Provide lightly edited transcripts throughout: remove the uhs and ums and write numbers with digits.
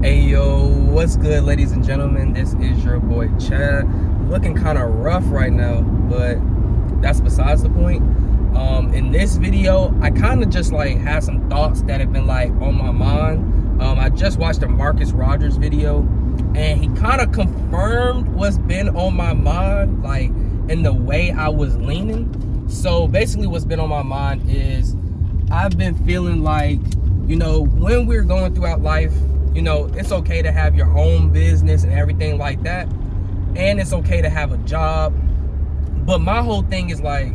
Hey yo, what's good, ladies and gentlemen? This is your boy Chad. Looking kind of rough right now, but that's besides the point. In this video, I kind of just like had some thoughts that have been like on my mind. I just watched a Marcus Rogers video, and he kind of confirmed what's been on my mind, like in the way I was leaning. So basically, what's been on my mind is I've been feeling like, when we're going throughout life, it's okay to have your own business and everything like that. And it's okay to have a job. But my whole thing is like,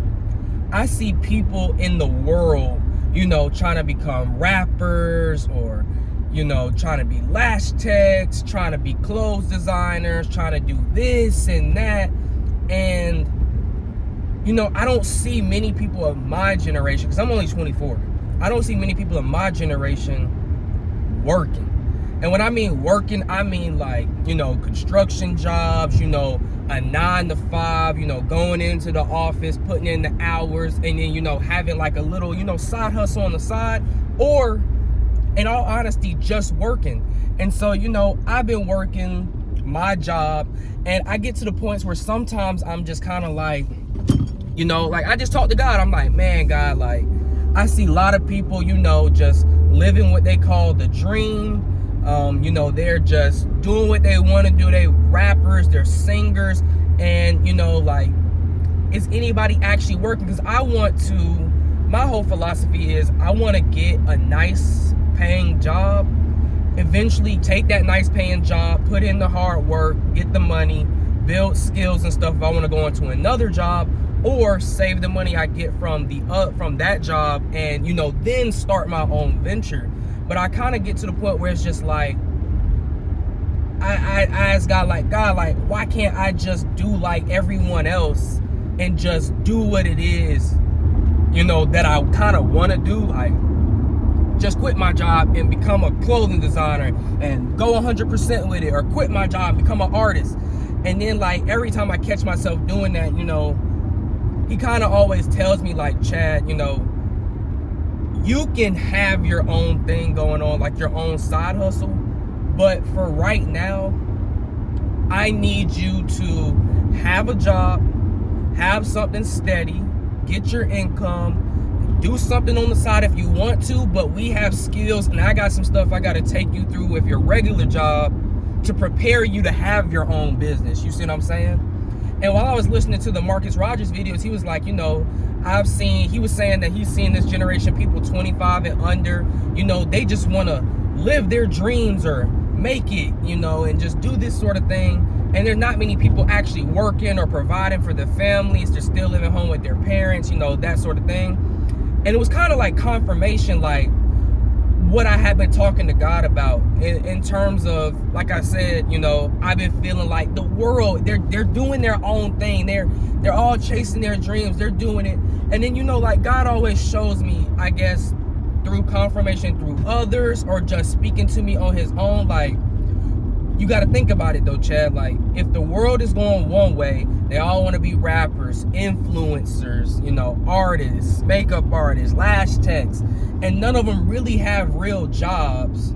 I see people in the world, trying to become rappers or, trying to be lash techs, trying to be clothes designers, trying to do this and that. And, I don't see many people of my generation, because I'm only 24. I don't see many people of my generation working. And when I mean working, I mean like, construction jobs, a 9 to 5, going into the office, putting in the hours, and then, having like a little, side hustle on the side, or in all honesty, just working. And so, I've been working my job, and I get to the points where sometimes I'm just kind of like, like I just talk to God. I'm like, man, God, like, I see a lot of people, just living what they call the dream. They're just doing what they want to do. They rappers, they're singers, and like, is anybody actually working? Because my whole philosophy is I want to get a nice paying job, eventually take that nice paying job, put in the hard work, get the money, build skills and stuff if I want to go into another job, or save the money I get from that job and then start my own venture. But I kind of get to the point where it's just like, I ask God, like, why can't I just do like everyone else and just do what it is, that I kind of want to do? Like, just quit my job and become a clothing designer and go 100% with it, or quit my job, become an artist. And then like every time I catch myself doing that, he kind of always tells me like, Chad, you can have your own thing going on, like your own side hustle. But for right now, I need you to have a job, have something steady, get your income, do something on the side if you want to, but we have skills, and I got some stuff I got to take you through with your regular job to prepare you to have your own business. You see what I'm saying? And while I was listening to the Marcus Rogers videos, he was like, he was saying that he's seen this generation, people 25 and under, they just want to live their dreams or make it, and just do this sort of thing. And there's not many people actually working or providing for their families. They're still living home with their parents, that sort of thing. And it was kind of like confirmation, like what I had been talking to God about in terms of, like I said, I've been feeling like the world, they're doing their own thing. They're all chasing their dreams. They're doing it. And then, like God always shows me, I guess, through confirmation, through others, or just speaking to me on his own, like, you got to think about it though, Chad. Like, if the world is going one way, they all want to be rappers, influencers, artists, makeup artists, lash techs, and none of them really have real jobs.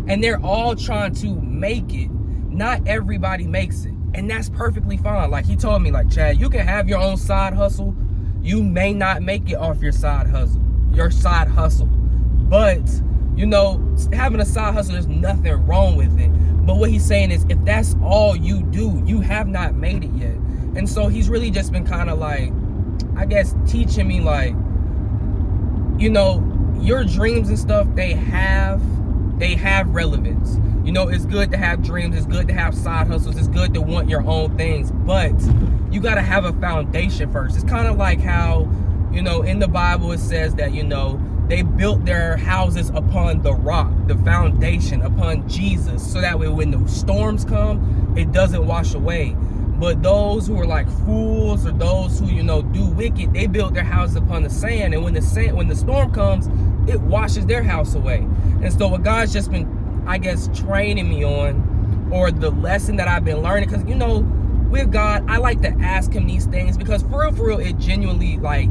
And they're all trying to make it. Not everybody makes it. And that's perfectly fine. Like, he told me, like, Chad, you can have your own side hustle. You may not make it off your side hustle. But, having a side hustle, there's nothing wrong with it. But what he's saying is, if that's all you do, you have not made it yet. And so he's really just been kind of like, I guess, teaching me like, your dreams and stuff, they have relevance. It's good to have dreams. It's good to have side hustles. It's good to want your own things. But you got to have a foundation first. It's kind of like how, in the Bible, it says that, they built their houses upon the rock, the foundation, upon Jesus. So that way when the storms come, it doesn't wash away. But those who are like fools, or those who, do wicked, they build their houses upon the sand. And when the storm comes, it washes their house away. And so what God's just been, I guess, training me on, or the lesson that I've been learning, because, with God, I like to ask him these things, because for real, it genuinely, like,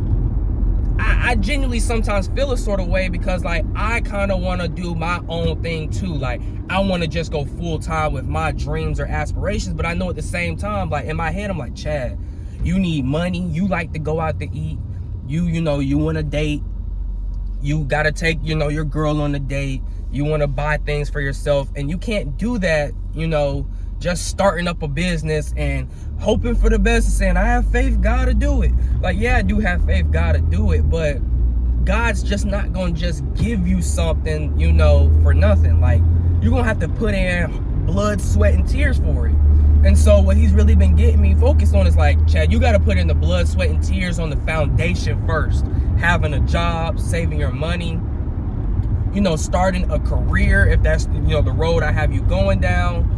I genuinely sometimes feel a sort of way because like I kind of want to do my own thing too. Like I want to just go full time with my dreams or aspirations, but I know at the same time, like in my head, I'm like, Chad, you need money. You like to go out to eat. You know, you want to date. You got to take, you know, your girl on a date. You want to buy things for yourself, and you can't do that, you know, just starting up a business and hoping for the best and saying, I have faith God to do it. Like, yeah, I do have faith God to do it, but God's just not going to just give you something, you know, for nothing. Like, you're going to have to put in blood, sweat, and tears for it. And so what he's really been getting me focused on is like, Chad, you got to put in the blood, sweat, and tears on the foundation first. Having a job, saving your money, you know, starting a career, if that's, you know, the road I have you going down.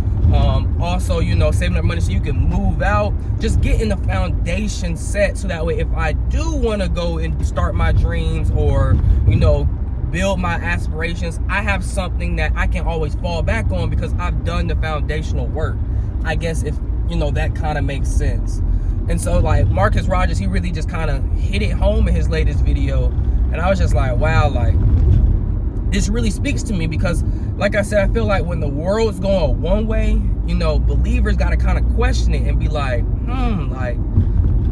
Also, you know, saving up money so you can move out. Just getting the foundation set so that way if I do want to go and start my dreams or, you know, build my aspirations, I have something that I can always fall back on because I've done the foundational work. I guess if, you know, that kind of makes sense. And so like Marcus Rogers, he really just kind of hit it home in his latest video. And I was just like, wow, like this really speaks to me because like I said, I feel like when the world's going one way, you know, believers got to kind of question it and be like, like,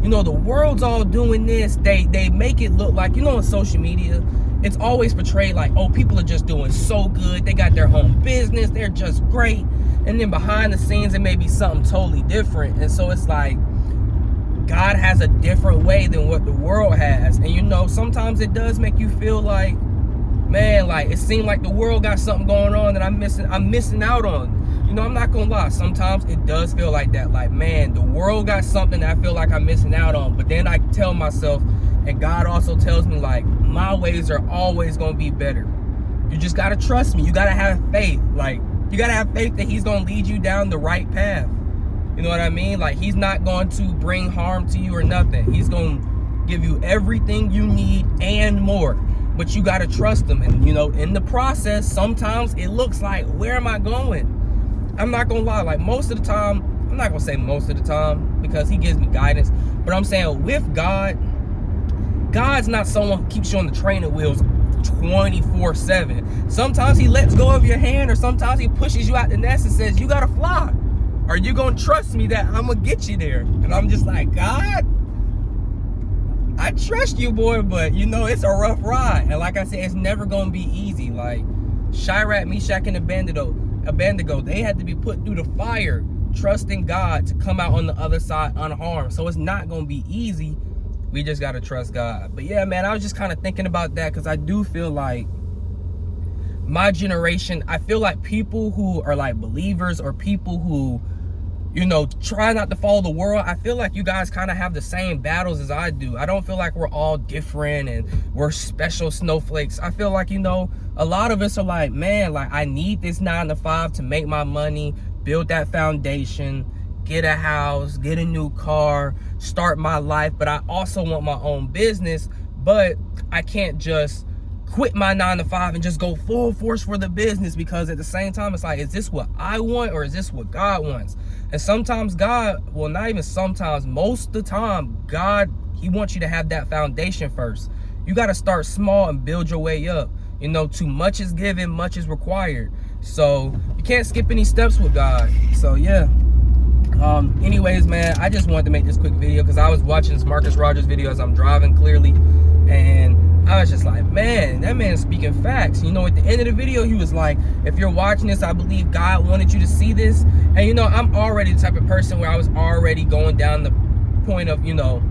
you know, the world's all doing this. They make it look like, you know, on social media, it's always portrayed like, oh, people are just doing so good. They got their own business. They're just great. And then behind the scenes, it may be something totally different. And so it's like, God has a different way than what the world has. And, you know, sometimes it does make you feel like, man, like it seemed like the world got something going on that I'm missing out on. You know, I'm not gonna lie, sometimes it does feel like that. Like, man, the world got something that I feel like I'm missing out on. But then I tell myself, and God also tells me, like, my ways are always gonna be better. You just gotta trust me. You gotta have faith. Like, you gotta have faith that he's gonna lead you down the right path. You know what I mean? Like, he's not going to bring harm to you or nothing. He's gonna give you everything you need and more. But you gotta trust him. And, you know, in the process, sometimes it looks like, where am I going? I'm not gonna lie, like most of the time, I'm not gonna say most of the time because he gives me guidance, but I'm saying with God, God's not someone who keeps you on the training wheels 24/7. Sometimes he lets go of your hand, or sometimes he pushes you out the nest and says, you gotta fly. Are you gonna trust me that I'm gonna get you there? And I'm just like, God, I trust you, boy, but you know, it's a rough ride. And like I said, it's never gonna be easy. Like Shadrach, Meshach, and Abednego, they had to be put through the fire, trusting God to come out on the other side unharmed. So it's not gonna be easy. We just gotta trust God. But yeah, man, I was just kind of thinking about that because I do feel like my generation, I feel like people who are like believers or people who, you know, try not to follow the world, I feel like you guys kind of have the same battles as I do. I don't feel like we're all different and we're special snowflakes. I feel like, you know, a lot of us are like, man, like I need this 9 to 5 to make my money, build that foundation, get a house, get a new car, start my life. But I also want my own business, but I can't just quit my 9 to 5 and just go full force for the business, because at the same time it's like, is this what I want or is this what God wants? And sometimes God, well, not even sometimes, most of the time, God, he wants you to have that foundation first. You got to start small and build your way up. You know, too much is given, much is required. So you can't skip any steps with God. So yeah. Anyways, man, I just wanted to make this quick video because I was watching this Marcus Rogers video as I'm driving clearly, and I was just like, man, that man's speaking facts. You know, at the end of the video, he was like, if you're watching this, I believe God wanted you to see this. And, you know, I'm already the type of person where I was already going down the point of, you know,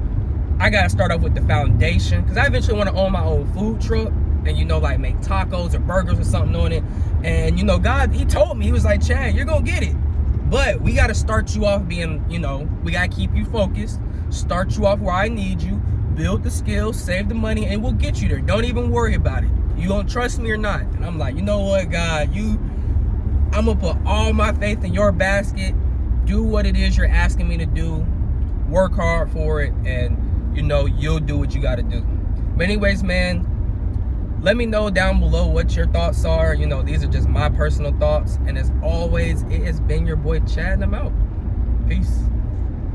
I got to start off with the foundation, because I eventually want to own my own food truck and, you know, like make tacos or burgers or something on it. And, you know, God, he told me, he was like, Chad, you're going to get it. But we got to start you off being, you know, we got to keep you focused, start you off where I need you, build the skills, save the money, and we'll get you there. Don't even worry about it. You gonna trust me or not? And I'm like, you know what, God, I'm gonna put all my faith in your basket, do what it is you're asking me to do, work hard for it, and, you know, you'll do what you got to do. But anyways, man, let me know down below what your thoughts are. You know, these are just my personal thoughts. And as always, it has been your boy Chad, and I'm out. Peace.